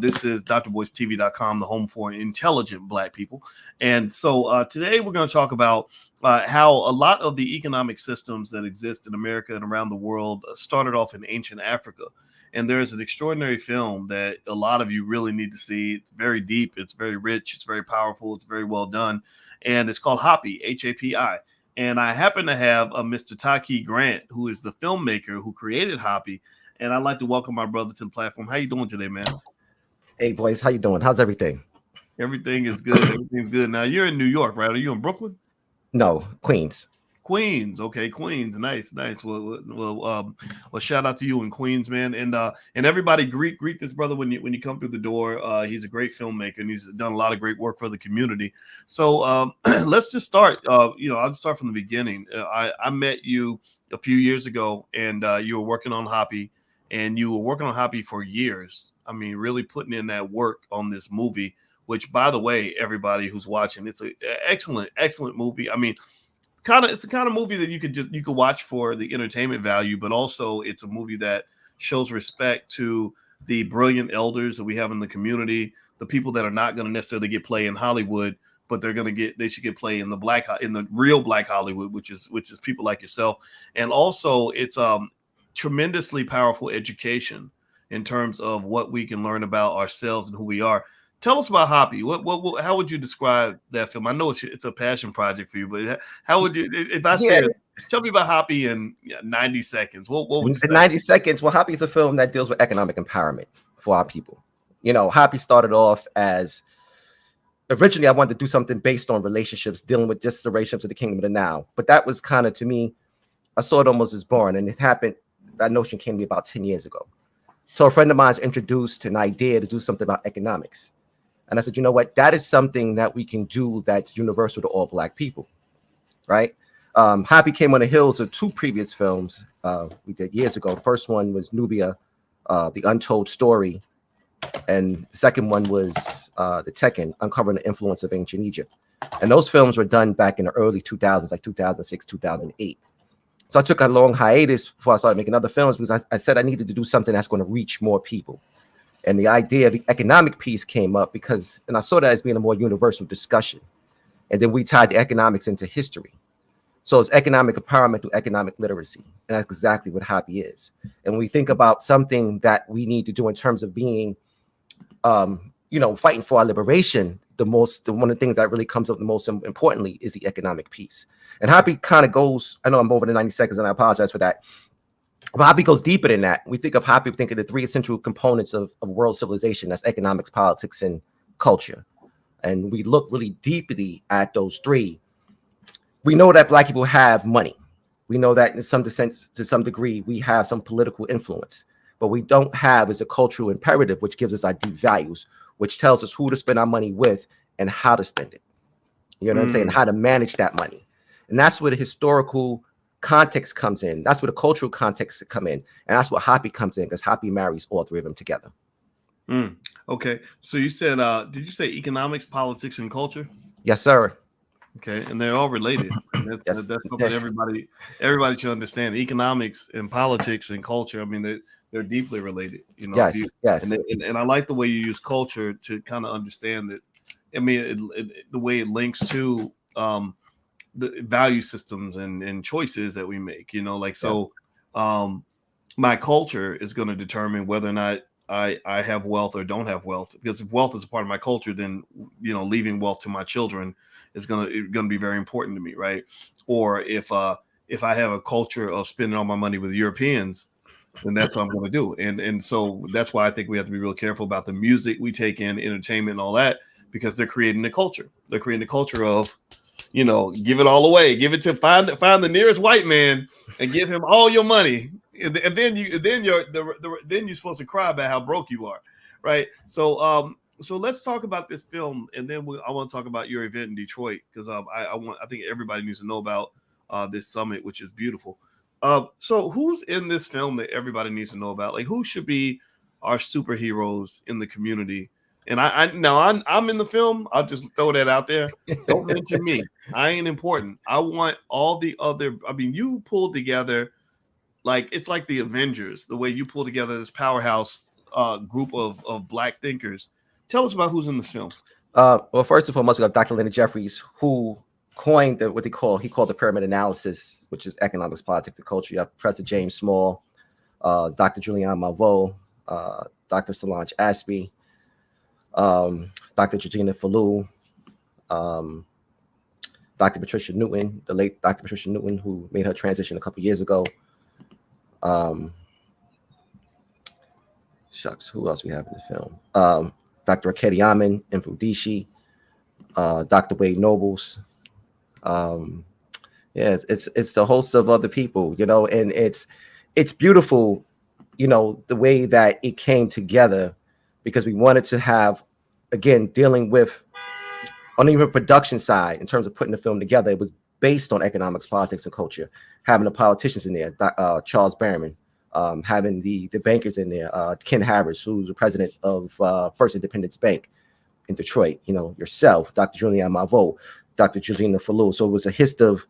This is drboystv.com, the home for intelligent Black people. And so today we're going to talk about how a lot of the economic systems that exist in America and around the world started off in ancient Africa. And there's an extraordinary film that a lot of you really need to see. It's very deep, it's very rich, it's very powerful, it's very well done. And it's called Hapi, Hapi. And I happen to have Mr. Taki Grant, who is the filmmaker who created Hapi. And I'd like to welcome my brother to the platform. How you doing today, man? Hey, boys. How you doing? How's everything? Everything is good. Everything's good. Now, you're in New York, right? Are you in Brooklyn? No, Queens. Queens. Okay, Queens. Nice. Well, shout out to you in Queens, man. And everybody greet this brother when you come through the door. He's a great filmmaker, and he's done a lot of great work for the community. So let's just start. I'll just start from the beginning. I met you a few years ago, and you were working on Hapi, and you were working on Hapi for years. I mean, really putting in that work on this movie. Which, by the way, everybody who's watching, it's an excellent movie. I mean, it's the kind of movie that you could watch for the entertainment value, but also it's a movie that shows respect to the brilliant elders that we have in the community, the people that are not going to necessarily get play in Hollywood, but they should get play in the real Black Hollywood, which is people like yourself. And also it's tremendously powerful education in terms of what we can learn about ourselves and who we are. Tell us about Hapi. How would you describe that film? I know it's a passion project for you, but how would you, if I said, tell me about Hapi in 90 seconds, what would you say? In 90 seconds, well, Hapi is a film that deals with economic empowerment for our people. Hapi started off as, originally I wanted to do something based on relationships, dealing with just the relationships of the kingdom of the now. But that was kind of, to me, I saw it almost as boring. And it happened, that notion came to me about 10 years ago. So a friend of mine's introduced an idea to do something about economics. And I said, you know what? That is something that we can do that's universal to all Black people, right? Hapi came on the heels of two previous films we did years ago. The first one was Nubia, The Untold Story. And the second one was The Tekken, Uncovering the Influence of Ancient Egypt. And those films were done back in the early 2000s, like 2006, 2008. So I took a long hiatus before I started making other films because I said I needed to do something that's going to reach more people. And the idea of the economic piece came up and I saw that as being a more universal discussion. And then we tied the economics into history. So it's economic empowerment through economic literacy. And that's exactly what Hapi is. And when we think about something that we need to do in terms of being, fighting for our liberation, one of the things that really comes up the most importantly is the economic piece. And Hapi kind of goes, I know I'm over the 90 seconds and I apologize for that. But Hapi goes deeper than that. We think of Hapi, we think of the three essential components of world civilization. That's economics, politics, and culture. And we look really deeply at those three. We know that Black people have money. We know that to some degree, we have some political influence. But we don't have is a cultural imperative, which gives us our deep values, which tells us who to spend our money with and how to spend it. You know what I'm saying? How to manage that money. And that's where the historical context comes in. That's where the cultural context come in, and that's what Hapi comes in, because Hapi marries all three of them together. Okay, so you said, did you say economics, politics, and culture? Yes, sir. Okay, and they're all related. That's something everybody should understand. Economics and politics and culture. I mean, they're deeply related. Yes. And I like the way you use culture to kind of understand that. I mean, the way it links to the value systems and choices that we make, my culture is going to determine whether or not I have wealth or don't have wealth, because if wealth is a part of my culture, then, leaving wealth to my children is going to be very important to me. Right. Or if I have a culture of spending all my money with Europeans, then that's what I'm going to do. And so that's why I think we have to be real careful about the music we take in, entertainment and all that, because they're creating a culture. They're creating a culture of, give it all away, give it to find the nearest white man and give him all your money, and then you're supposed to cry about how broke you are, right? So let's talk about this film, and then I want to talk about your event in Detroit, because I think everybody needs to know about this summit, which is beautiful. So who's in this film that everybody needs to know about? Like, who should be our superheroes in the community? And I'm in the film. I'll just throw that out there. Don't mention me. I ain't important. I want all the other. I mean, you pulled together, like, it's like the Avengers, the way you pull together this powerhouse group of black thinkers. Tell us about who's in this film. Well, first and foremost, we have Dr. Leonard Jeffries, who coined what he called the pyramid analysis, which is economics, politics, and culture. You have Professor James Small, Dr. Julianne Malveaux, Dr. Solange Ashby, Dr. Georgina Falou, Dr. Patricia Newton, the late Dr. Patricia Newton, who made her transition a couple years ago. Shucks, who else we have in the film? Dr. Akedi Amin, Mfudishi, Dr. Wade Nobles. It's the host of other people, and it's beautiful, the way that it came together, because we wanted to have, again, dealing with on even production side in terms of putting the film together. It was based on economics, politics, and culture. Having the politicians in there, Charles Berman, having the bankers in there, Ken Harris, who's the president of First Independence Bank in Detroit, yourself, Dr. Julianne Malveaux, Dr. Georgina Falou. So it was a hist of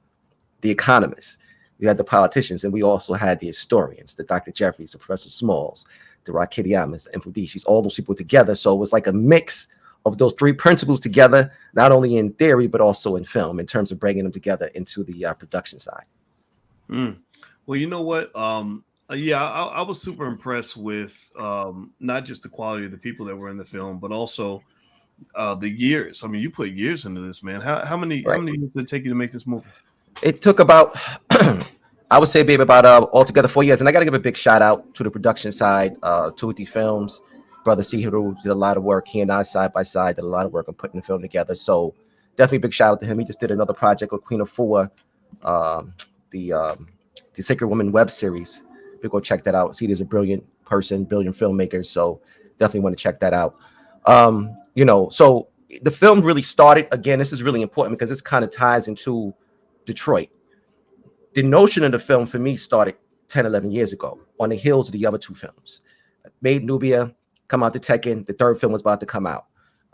the economists. We had the politicians, and we also had the historians, the Dr. Jeffries, the Professor Smalls, the Rakedi Amis, and Mfudishis, all those people together. So it was like a mix of those three principles together, not only in theory, but also in film, in terms of bringing them together into the production side. Well, you know what? I was super impressed with not just the quality of the people that were in the film, but also the years. I mean, you put years into this, man. How many years did it take you to make this movie? It took about, I would say, baby, about altogether 4 years. And I got to give a big shout out to the production side, Tuti Films. Brother Sihiru did a lot of work. He and I, side by side, did a lot of work on putting the film together. So definitely big shout out to him. He just did another project with Queen Afua, the Sacred Woman web series. You go check that out. See, there's a brilliant person, brilliant filmmaker. So definitely want to check that out. So the film really started, again, this is really important because this kind of ties into Detroit. The notion of the film for me started 10, 11 years ago on the heels of the other two films. I made Nubia, come out to Tekken. The third film was about to come out.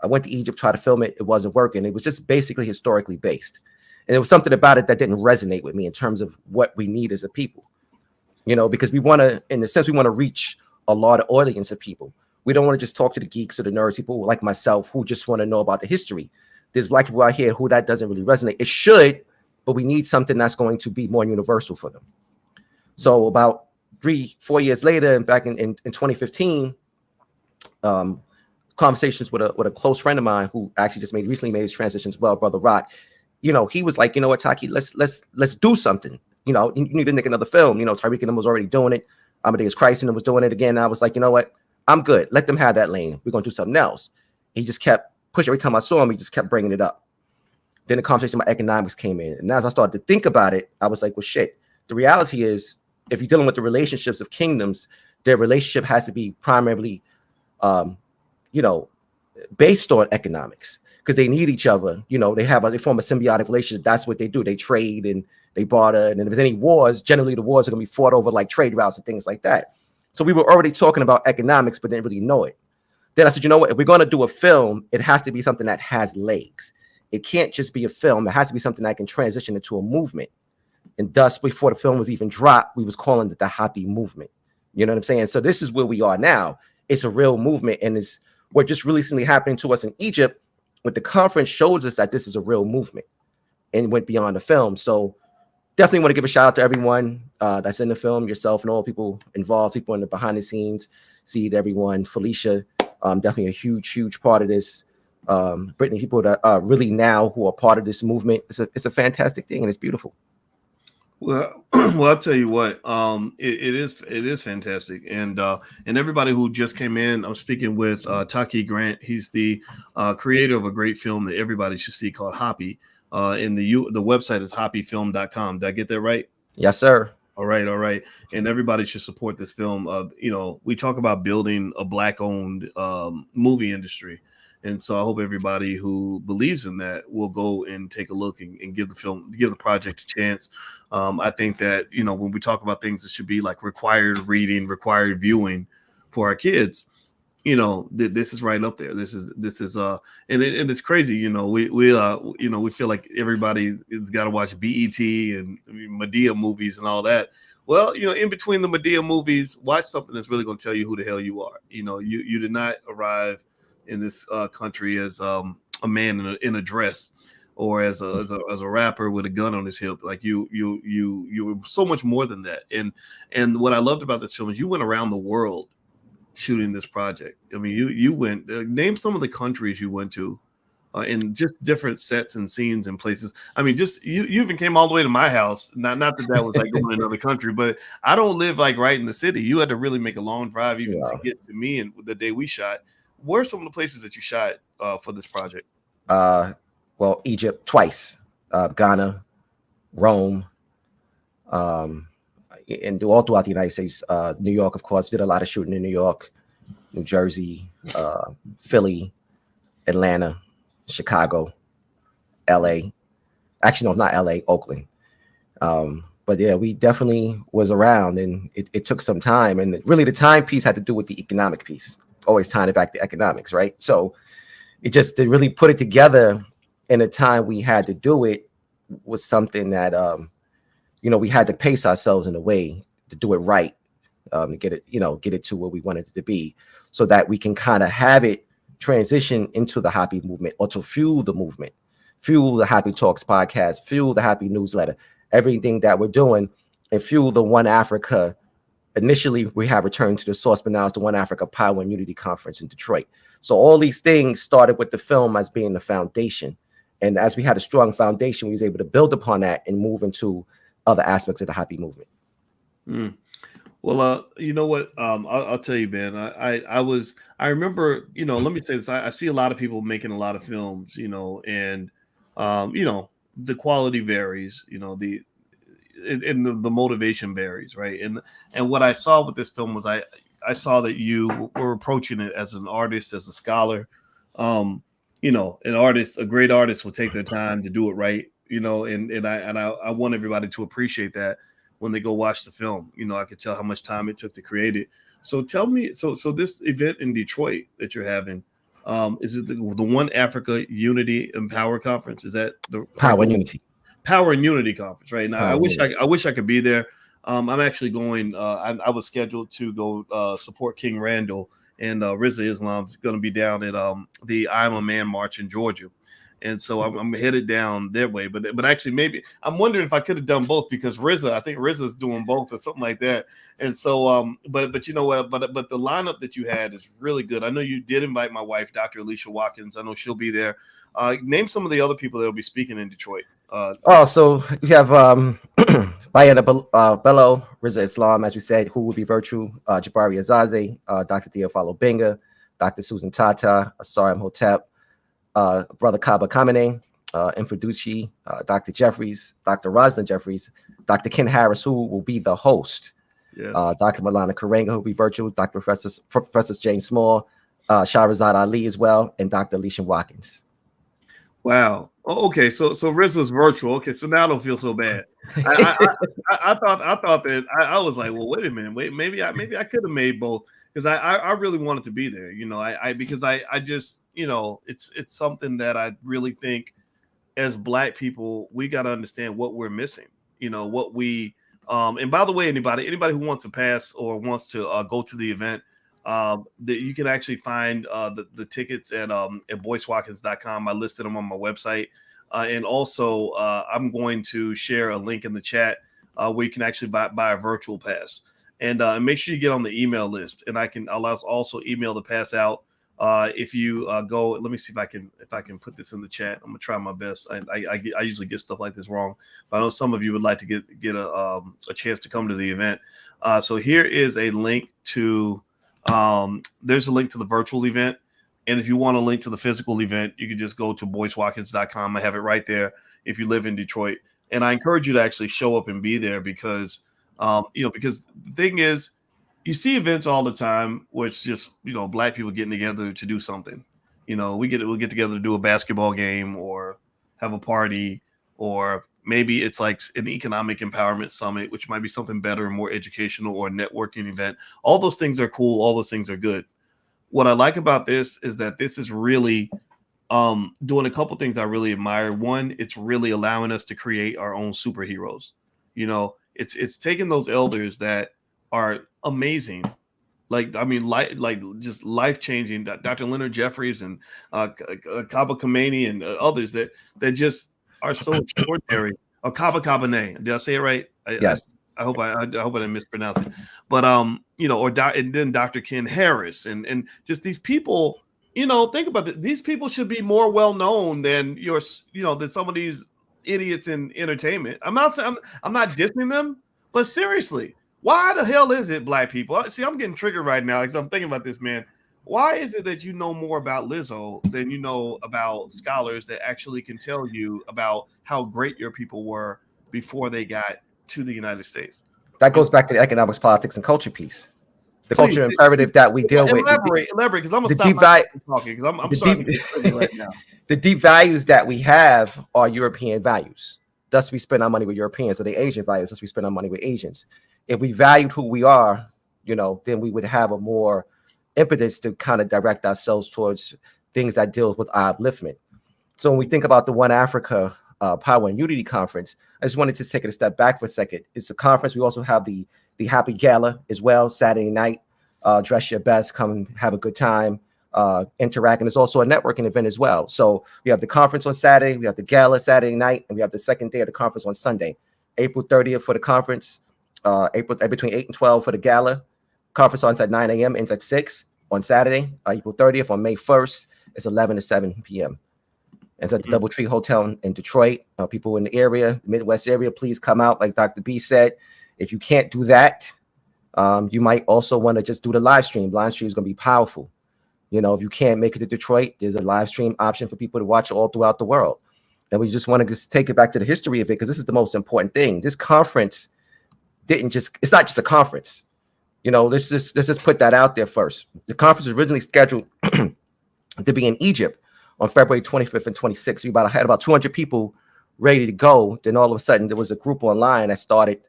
I went to Egypt, tried to film it. It wasn't working. It was just basically historically based. And there was something about it that didn't resonate with me in terms of what we need as a people. Because we want to, in the sense, we want to reach a larger audience of people. We don't want to just talk to the geeks or the nerds, people like myself who just want to know about the history. There's black people out here who that doesn't really resonate. It should, but we need something that's going to be more universal for them. So about 3-4 years later, and back in 2015, conversations with a close friend of mine who actually just recently made his transition as well, Brother Rock. He was like, what, Taki, let's do something. You need to make another film. Tariq and them was already doing it. Amadeus Christ and them was doing it again. I was like, you know what? I'm good. Let them have that lane. We're going to do something else. He just kept pushing. Every time I saw him, he just kept bringing it up. Then the conversation about economics came in. And as I started to think about it, I was like, well, shit. The reality is, if you're dealing with the relationships of kingdoms, their relationship has to be primarily, based on economics, because they need each other. They form a symbiotic relationship. That's what they do. They trade and they barter. And if there's any wars, generally the wars are going to be fought over like trade routes and things like that. So we were already talking about economics, but didn't really know it. Then I said, you know what? If we're going to do a film, it has to be something that has legs. It can't just be a film. It has to be something that can transition into a movement. And thus, before the film was even dropped, we was calling it the Happy Movement. You know what I'm saying? So this is where we are now. It's a real movement. And it's what just recently happening to us in Egypt with the conference shows us that this is a real movement and went beyond the film. So definitely want to give a shout out to everyone that's in the film, yourself and all people involved, people in the behind the scenes, everyone, Felicia, definitely a huge part of this. Brittany, people that are really now who are part of this movement. It's a fantastic thing and it's beautiful. Well, I'll tell you what, it is fantastic, and everybody who just came in, I'm speaking with Taki Grant. He's the creator of a great film that everybody should see called Hoppy. And the website is hoppyfilm.com. Did I get that right? Yes, sir. All right. And everybody should support this film. We talk about building a Black-owned movie industry. And so I hope everybody who believes in that will go and take a look and give the project a chance. I think that, when we talk about things that should be like required reading, required viewing for our kids, this is right up there. This is and it's crazy. We feel like everybody has got to watch BET and Medea movies and all that. Well, in between the Medea movies, watch something that's really going to tell you who the hell you are. You did not arrive in this country as a man in a dress, or as a rapper with a gun on his hip. Like you were so much more than that. And what I loved about this film is you went around the world shooting this project. I mean, you went name some of the countries you went to. In just different sets and scenes and places. I mean, just you even came all the way to my house. Not that was like going to another country, but I don't live like right in the city. You had to really make a long drive even to get to me. And the day we shot, where are some of the places that you shot for this project? Well, Egypt twice, Ghana, Rome, and all throughout the United States. New York, of course, did a lot of shooting in New York, New Jersey, Philly, Atlanta, Chicago, LA. Actually, no, not LA, Oakland. But yeah, we definitely was around, and it took some time. And really, the time piece had to do with the economic piece. Always tying it back to economics, right? So it just to really put it together in a time we had to do it was something that we had to pace ourselves in a way to do it right, to get it to where we wanted it to be, so that we can kind of have it transition into the Happy movement, or to fuel the movement, fuel the Happy Talks podcast, fuel the Happy newsletter, everything that we're doing, and fuel the One Africa. Initially, we have returned to the source, but now it's the One Africa Power and Unity Conference in Detroit. So all these things started with the film as being the foundation. And as we had a strong foundation, we was able to build upon that and move into other aspects of the Happy movement. Well, you know what? I'll tell you, man. I remember, let me say this. I see a lot of people making a lot of films, and the quality varies, the motivation varies, right? And what I saw with this film was I saw that you were approaching it as an artist, as a scholar. An artist, a great artist will take their time to do it right, and I want everybody to appreciate that when they go watch the film. I could tell how much time it took to create it. So tell me, so this event in Detroit that you're having, is it the One Africa Unity and Power Conference? Is that the Power and Unity? Power and Unity Conference, right? Now, I wish I could be there. I'm actually going. I was scheduled to go support King Randall, and Rizza Islam is going to be down at the I'm a Man March in Georgia. And so I'm headed down their way, but actually maybe I'm wondering if I could have done both, because I think Rizza's doing both or something like that. And so, but you know what? But the lineup that you had is really good. I know you did invite my wife, Dr. Alicia Watkins. I know she'll be there. Name some of the other people that will be speaking in Detroit. So you have Bayana Bello, Rizza Islam, as we said, who will be virtual, Jabari Azaze, Dr. Theophilo Benga, Dr. Susan Tata, Asar Hotep, Brother Kaba Kamene, Infoducci, Dr. Jeffries, Dr. Roslyn Jeffries, Dr. Ken Harris, who will be the host, yes. Dr. Malana Karenga, who will be virtual, Dr. Professor James Small, Shahrazad Ali as well, and Dr. Alicia Watkins. Wow. Oh, okay. So Rizza's virtual. Okay. So now I don't feel so bad. I thought that I was like, well, wait a minute. Maybe I could have made both, because I really wanted to be there. Because I just, it's something that I really think as Black people, we got to understand what we're missing, what we, and by the way, anybody who wants to pass or wants to go to the event, that you can actually find the tickets at boycewatkins.com. I listed them on my website. And also I'm going to share a link in the chat where you can actually buy a virtual pass. And make sure you get on the email list. And I'll also email the pass out. If you go, let me see if I can put this in the chat. I'm gonna try my best. I usually get stuff like this wrong, but I know some of you would like to get a chance to come to the event. So here is a link to. There's a link to the virtual event. And if you want a link to the physical event, you can just go to boycewatkins.com. I have it right there if you live in Detroit. And I encourage you to actually show up and be there, because, because the thing is, you see events all the time where it's just, Black people getting together to do something. We'll get together to do a basketball game or have a party, or maybe it's like an economic empowerment summit, which might be something better and more educational, or a networking event. All those things are cool. All those things are good. What I like about this is that this is really doing a couple things I really admire. One, it's really allowing us to create our own superheroes. it's taking those elders that are amazing, like just life changing, Dr. Leonard Jeffries and Kaba Kameni and others that just are so extraordinary. Or Kaba Kabane, did I say it right? Yes. I hope I didn't mispronounce it. But and then Dr. Ken Harris and just these people. Think about it. These people should be more well known than than some of these idiots in entertainment. I'm not saying I'm not dissing them, but seriously, why the hell is it Black people? See, I'm getting triggered right now because I'm thinking about this, man. Why is it that you know more about Lizzo than you know about scholars that actually can tell you about how great your people were before they got to the United States? That goes back to the economics, politics, and culture piece. The culture imperative that we deal with. Elaborate, because I'm gonna stop talking because I'm starting to get triggered right now. The deep values that we have are European values. Thus, we spend our money with Europeans, or the Asian values. Thus, we spend our money with Asians. If we valued who we are, then we would have a more impetus to kind of direct ourselves towards things that deal with our upliftment. So when we think about the One Africa Power and Unity Conference, I just wanted to take it a step back for a second. It's a conference. We also have the Happy Gala as well, Saturday night. Dress your best, come have a good time, interact. And it's also a networking event as well. So we have the conference on Saturday, we have the gala Saturday night, and we have the second day of the conference on Sunday. April 30th for the conference, between 8 and 12 for the gala. Conference starts at 9 a.m., ends at 6 on Saturday. April 30th. On May 1st, it's 11 to 7 p.m. It's at the DoubleTree Hotel in Detroit. People in the area, the Midwest area, please come out. Like Dr. B said, if you can't do that, you might also want to just do the live stream. Live stream is going to be powerful. If you can't make it to Detroit, there's a live stream option for people to watch all throughout the world. And we just want to just take it back to the history of it, because this is the most important thing. This conference it's not just a conference. Let's just put that out there first. The conference was originally scheduled to be in Egypt on February 25th and 26th. We had about 200 people ready to go. Then all of a sudden, there was a group online that started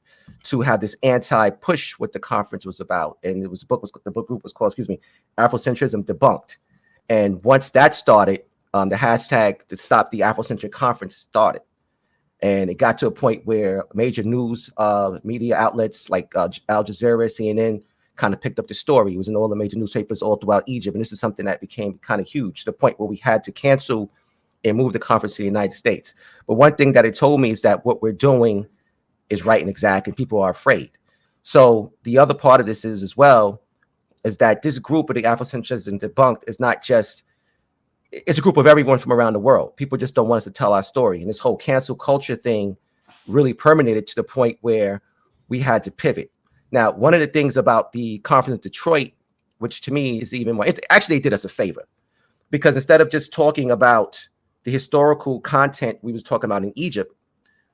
to have this anti-push what the conference was about. And the book group was called, Afrocentrism Debunked. And once that started, the hashtag to stop the Afrocentric conference started. And it got to a point where major news media outlets like Al Jazeera, CNN kind of picked up the story. It was in all the major newspapers all throughout Egypt. And this is something that became kind of huge, to the point where we had to cancel and move the conference to the United States. But one thing that it told me is that what we're doing is right and exact, and people are afraid. So the other part of this is that this group of the Afrocentrism Debunked is not just, it's a group of everyone from around the world. People just don't want us to tell our story. And this whole cancel culture thing really permeated to the point where we had to pivot. Now, one of the things about the conference in Detroit, which to me is even more, they did us a favor, because instead of just talking about the historical content we was talking about in Egypt,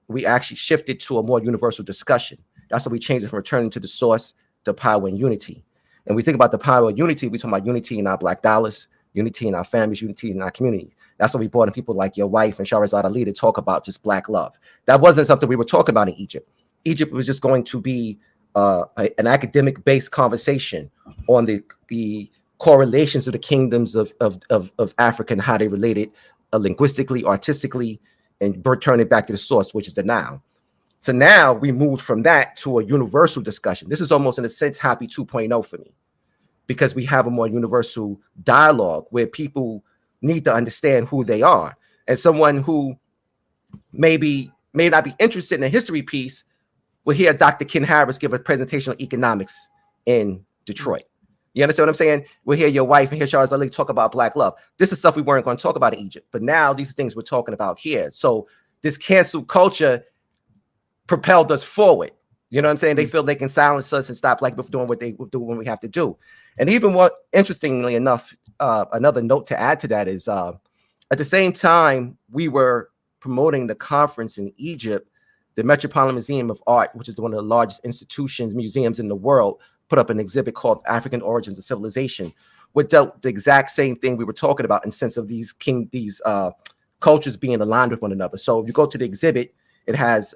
we actually shifted to a more universal discussion. That's why we changed it from returning to the source to power and unity. And we think about the power of unity, we talk about unity in our Black dollars, unity in our families, unity in our community. That's why we brought in people like your wife and Shahrazad Ali to talk about just Black love. That wasn't something we were talking about in Egypt. Egypt was just going to be an academic-based conversation on the correlations of the kingdoms of Africa and how they related linguistically, artistically, and return it back to the source, which is the now. So now we moved from that to a universal discussion. This is almost, in a sense, Happy 2.0 for me, because we have a more universal dialogue where people need to understand who they are. And someone who may not be interested in a history piece will hear Dr. Ken Harris give a presentation on economics in Detroit. You understand what I'm saying? We'll hear your wife and hear Charles Lily talk about Black love. This is stuff we weren't going to talk about in Egypt, but now these things we're talking about here. So this cancel culture propelled us forward. You know what I'm saying? They feel they can silence us and stop Black people from doing what they do when we have to do. And even what, interestingly enough, another note to add to that is at the same time we were promoting the conference in Egypt, the Metropolitan Museum of Art, which is one of the largest museums in the world, put up an exhibit called African Origins of Civilization, which dealt the exact same thing we were talking about in the sense of these cultures being aligned with one another. So if you go to the exhibit, it has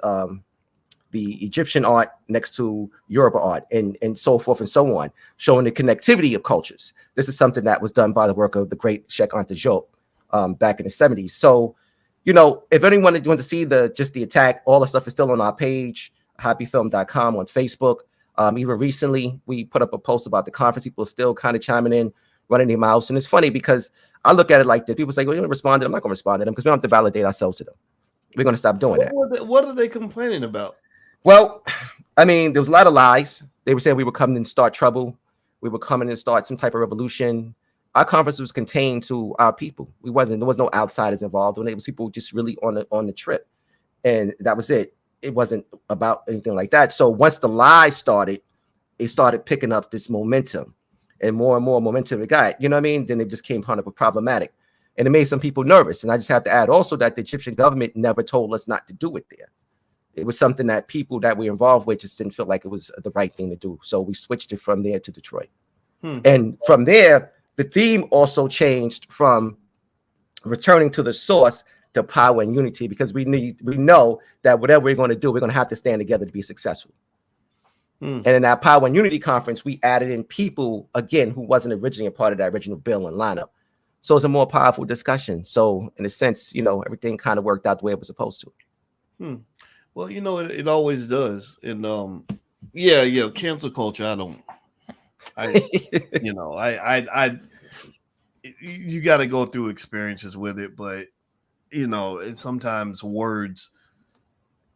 the Egyptian art next to Yoruba art and so forth and so on, showing the connectivity of cultures. This is something that was done by the work of the great Cheikh Anta Diop back in the 70s. So, if anyone wants to see the attack, all the stuff is still on our page. happyfilm.com on Facebook. Even recently, we put up a post about the conference. People are still kind of chiming in, running their mouths. And it's funny because I look at it like this. People say, well, you don't respond to them. I'm not going to respond to them because we don't have to validate ourselves to them. We're going to stop doing that. What are they complaining about? Well, I mean, there was a lot of lies. They were saying we were coming and start trouble. We were coming and start some type of revolution. Our conference was contained to our people. There was no outsiders involved. When it was people just really on the trip. And that was it. It wasn't about anything like that. So once the lies started, it started picking up this momentum, and more momentum it got. You know what I mean? Then it just came kind of problematic, and it made some people nervous. And I just have to add also that the Egyptian government never told us not to do it there. It was something that people that we were involved with just didn't feel like it was the right thing to do. So we switched it from there to Detroit. And from there, the theme also changed from returning to the source to power and unity, because we know that whatever we're going to do, we're going to have to stand together to be successful. And in that power and unity conference, we added in people again who wasn't originally a part of that original bill and lineup. So it's a more powerful discussion. So in a sense, everything kind of worked out the way it was supposed to. Well, it always does. And cancel culture. You got to go through experiences with it, but and sometimes words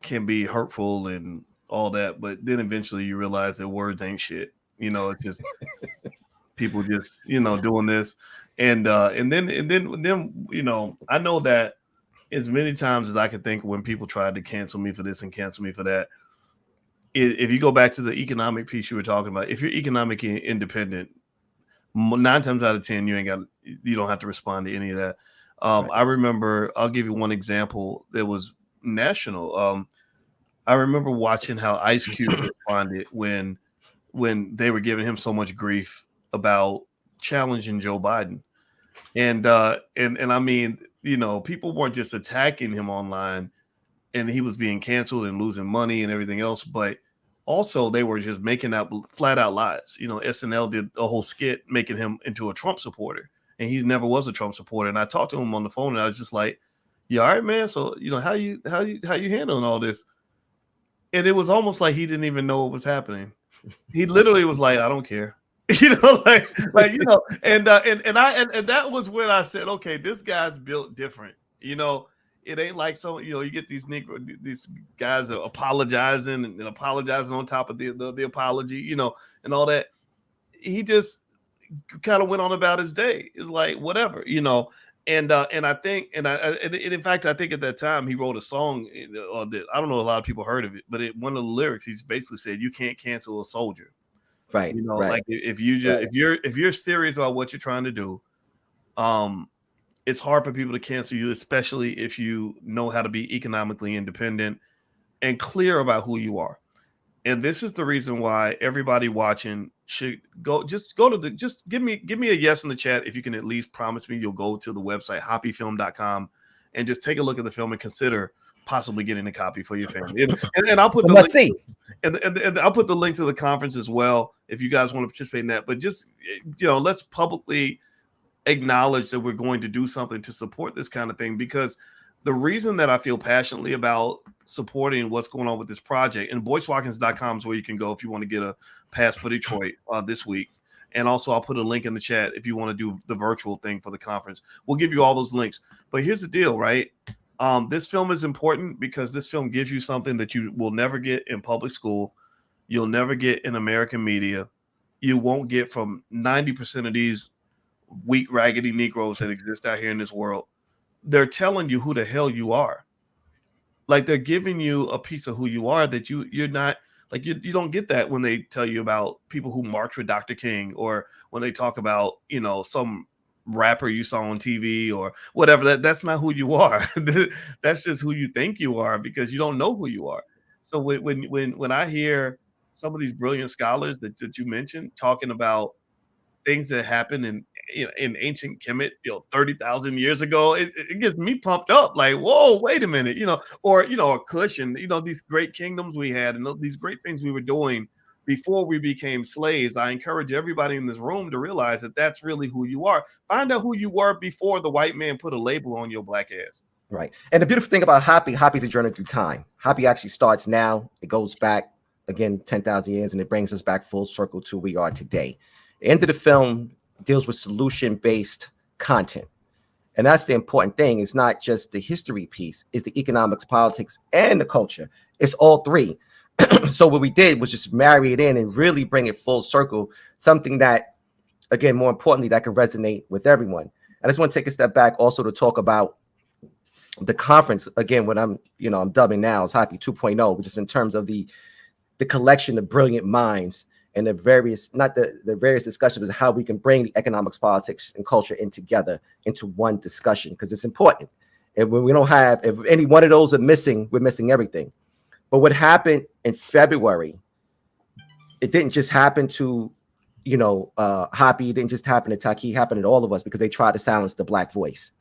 can be hurtful and all that, but then eventually you realize that words ain't shit. It's just people just doing this, and then I know that as many times as I can think when people tried to cancel me for this and cancel me for that. If you go back to the economic piece you were talking about, if you're economically independent, 9 times out of 10 you don't have to respond to any of that. Right. I remember, I'll give you one example that was national. I remember watching how Ice Cube responded when they were giving him so much grief about challenging Joe Biden. And I mean, people weren't just attacking him online and he was being canceled and losing money and everything else, but also they were just making out flat out lies. SNL did a whole skit making him into a Trump supporter, and he never was a Trump supporter. And I talked to him on the phone, and I was just like, "You all right, man? So how you handling all this?" And it was almost like he didn't even know what was happening. He literally was like, "I don't care," and that was when I said, "Okay, this guy's built different." It ain't like you get these guys are apologizing and apologizing on top of the apology, and all that. He just kind of went on about his day. It's like whatever, and I think and in fact I think at that time he wrote a song that I don't know a lot of people heard of it, but one of the lyrics he basically said, "You can't cancel a soldier." Right. Right. Like if you're serious about what you're trying to do, it's hard for people to cancel you, especially if you know how to be economically independent and clear about who you are. And this is the reason why everybody watching should just give me a yes in the chat if you can at least promise me you'll go to the website happyfilm.com and just take a look at the film and consider possibly getting a copy for your family. And I'll put the link, and I'll put the link to the conference as well if you guys want to participate in that. But just let's publicly acknowledge that we're going to do something to support this kind of thing, because the reason that I feel passionately about supporting what's going on with this project, and BoyceWatkins.com is where you can go if you want to get a pass for Detroit this week. And also I'll put a link in the chat if you want to do the virtual thing for the conference. We'll give you all those links. But here's the deal, right? This film is important because this film gives you something that you will never get in public school. You'll never get in American media. You won't get from 90% of these weak, raggedy Negroes that exist out here in this world. They're telling you who the hell you are. Like they're giving you a piece of who you are that you're not like you don't get that when they tell you about people who march with Dr. King, or when they talk about some rapper you saw on TV or whatever. That's not who you are. That's just who you think you are because you don't know who you are. So when I hear some of these brilliant scholars that you mentioned talking about things that happened in ancient Kemet, 30,000 years ago, it gets me pumped up. Like, whoa, wait a minute, or Kush and these great kingdoms we had and these great things we were doing before we became slaves. I encourage everybody in this room to realize that that's really who you are. Find out who you were before the white man put a label on your black ass. Right. And the beautiful thing about Hoppy's a journey through time. Hoppy actually starts now. It goes back again 10,000 years, and it brings us back full circle to where we are today. The end of the film deals with solution-based content. And that's the important thing. It's not just the history piece, it's the economics, politics, and the culture. It's all three. So what we did was just marry it in and really bring it full circle, something that, again, more importantly, that can resonate with everyone. I just want to take a step back also to talk about the conference. Again, what I'm dubbing now is Hoppy 2.0, which is in terms of the collection of brilliant minds and the various, not the various discussions of how we can bring the economics, politics, and culture in together into one discussion, because it's important. And when we don't have, if any one of those are missing, we're missing everything. But what happened in February, it didn't just happen to, Hoppy, it didn't just happen to Taki, it happened to all of us, because they tried to silence the Black voice.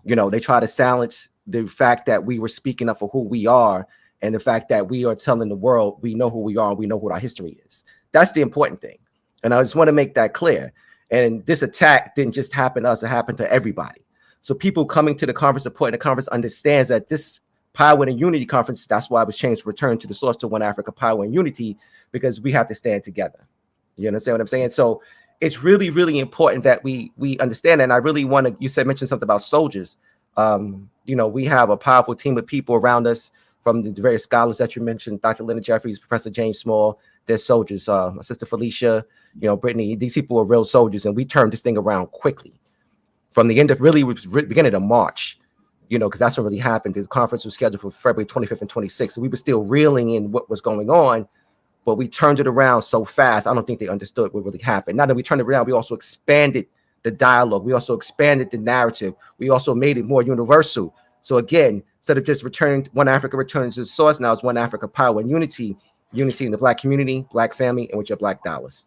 They try to silence the fact that we were speaking up for who we are, and the fact that we are telling the world we know who we are and we know what our history is. That's the important thing. And I just want to make that clear. And this attack didn't just happen to us, it happened to everybody. So people coming to the conference, supporting the conference, understands that this Power and Unity conference, that's why it was changed, return to the source, to One Africa, Power and Unity, because we have to stand together. You understand what I'm saying? So it's really, really important that we understand. And I really want to, mention something about soldiers. We have a powerful team of people around us, from the various scholars that you mentioned, Dr. Leonard Jeffries, Professor James Small. They're soldiers. My sister Felicia, Brittany, these people are real soldiers. And we turned this thing around quickly. From the end of beginning of March, because that's what really happened. The conference was scheduled for February 25th and 26th. So we were still reeling in what was going on, but we turned it around so fast. I don't think they understood what really happened. Now that we turned it around, we also expanded the dialogue. We also expanded the narrative. We also made it more universal. So again, instead of just One Africa returning to the source, now it's One Africa, Power and Unity in the Black community, Black family, and with your Black dollars.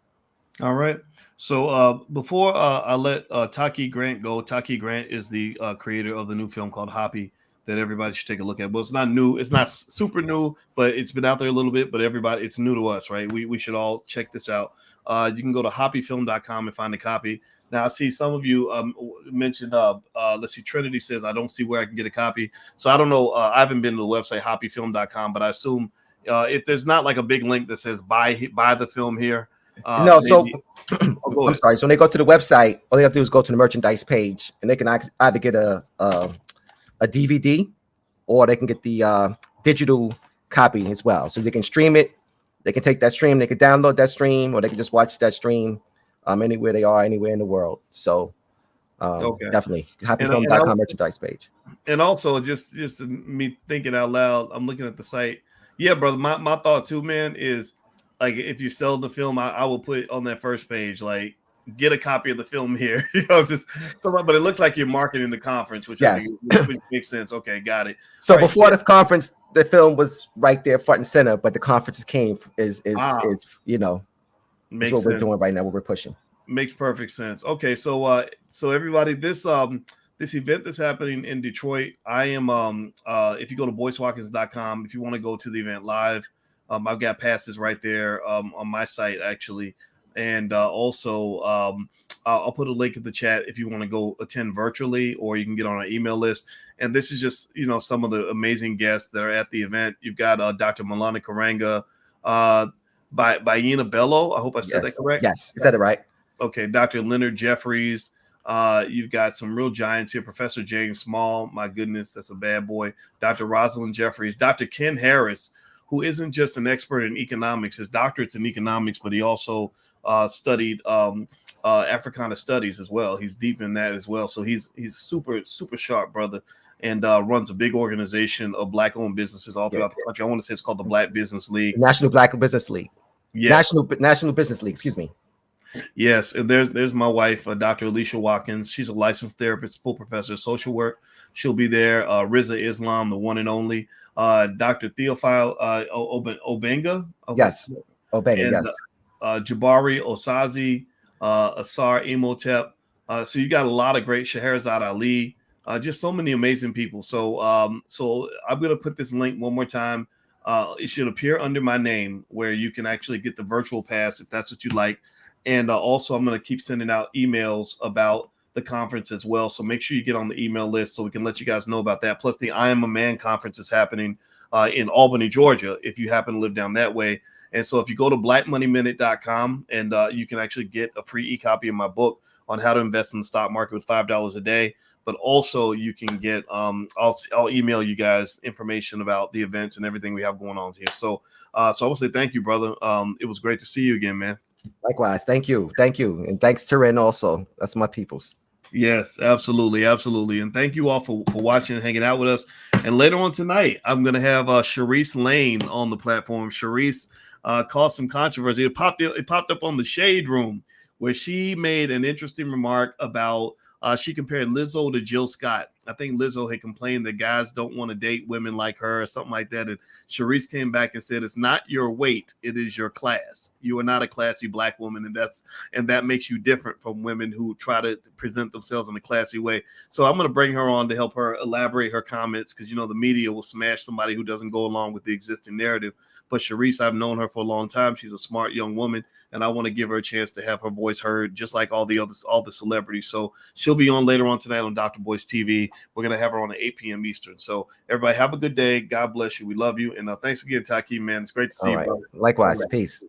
All right. So before I let Taki Grant go, Taki Grant is the creator of the new film called Hoppy that everybody should take a look at. Well, it's not new. It's not super new, but it's been out there a little bit. But everybody, it's new to us, right? We should all check this out. You can go to hoppyfilm.com and find a copy. Now, I see some of you mentioned, let's see, Trinity says, I don't see where I can get a copy. So I don't know. I haven't been to the website, hoppyfilm.com, but I assume if there's not like a big link that says buy the film here. No, so I'm sorry. So when they go to the website, all they have to do is go to the merchandise page, and they can either get a DVD, or they can get the digital copy as well. So they can stream it. They can take that stream. They can download that stream, or they can just watch that stream anywhere they are, anywhere in the world. So definitely hoppyfilm.com merchandise page. And also, just me thinking out loud, I'm looking at the site. Yeah, brother. My thought too, man, is, like, if you sell the film, I will put on that first page, like, get a copy of the film here. It's just but it looks like you're marketing the conference, which I think which makes sense. Okay, got it. So before the conference, the film was right there front and center, but the conference is what we're doing right now, what we're pushing. Makes perfect sense. Okay, so everybody, this event that's happening in Detroit, I am if you go to BoyceWatkins.com, if you want to go to the event live, I've got passes right there on my site, actually. And also, I'll put a link in the chat if you want to go attend virtually, or you can get on our email list. And this is just, some of the amazing guests that are at the event. You've got Dr. Malana Karanga, Bayina Bello. I hope I said that correct. Yes, you said it right. Okay, Dr. Leonard Jeffries. You've got some real giants here. Professor James Small. My goodness, that's a bad boy. Dr. Rosalind Jeffries. Dr. Ken Harris, who isn't just an expert in economics. His doctorate's in economics, but he also studied Africana studies as well. He's deep in that as well. So he's super, super sharp, brother, and runs a big organization of Black-owned businesses all throughout the country. I want to say it's called the Black Business League. National Black Business League. Yes. National Business League, excuse me. Yes, and there's my wife, Dr. Alicia Watkins. She's a licensed therapist, full professor of social work. She'll be there. Riza Islam, the one and only. Dr. Theophile Obenga. Yes, Obenga, yes. Jabari Osazi, Asar Imhotep. So you got a lot of great, Scheherazade Ali, just so many amazing people. So I'm going to put this link one more time. It should appear under my name, where you can actually get the virtual pass if that's what you like. And also, I'm going to keep sending out emails about the conference as well. So make sure you get on the email list so we can let you guys know about that. Plus, the I Am a Man conference is happening in Albany, Georgia, if you happen to live down that way. And so if you go to blackmoneyminute.com and you can actually get a free e-copy of my book on how to invest in the stock market with $5 a day. But also you can get, I'll email you guys information about the events and everything we have going on here. So I will say thank you, brother. It was great to see you again, man. Likewise. Thank you. And thanks to Ren also. That's my peoples. Yes, absolutely. And thank you all for watching and hanging out with us. And later on tonight, I'm going to have Sharice Lane on the platform. Sharice caused some controversy. It popped up on the Shade Room, where she made an interesting remark about she compared Lizzo to Jill Scott. I think Lizzo had complained that guys don't want to date women like her or something like that. And Sharice came back and said, it's not your weight, it is your class. You are not a classy black woman, and that makes you different from women who try to present themselves in a classy way. So I'm going to bring her on to help her elaborate her comments, because, the media will smash somebody who doesn't go along with the existing narrative. But Sharice, I've known her for a long time. She's a smart young woman, and I want to give her a chance to have her voice heard, just like all the celebrities. So she'll be on later on tonight on Dr. Boyce TV. We're going to have her on at 8 p.m. Eastern. So everybody have a good day. God bless you. We love you. And thanks again, Taki, man. It's great to see you, brother. Likewise. Peace.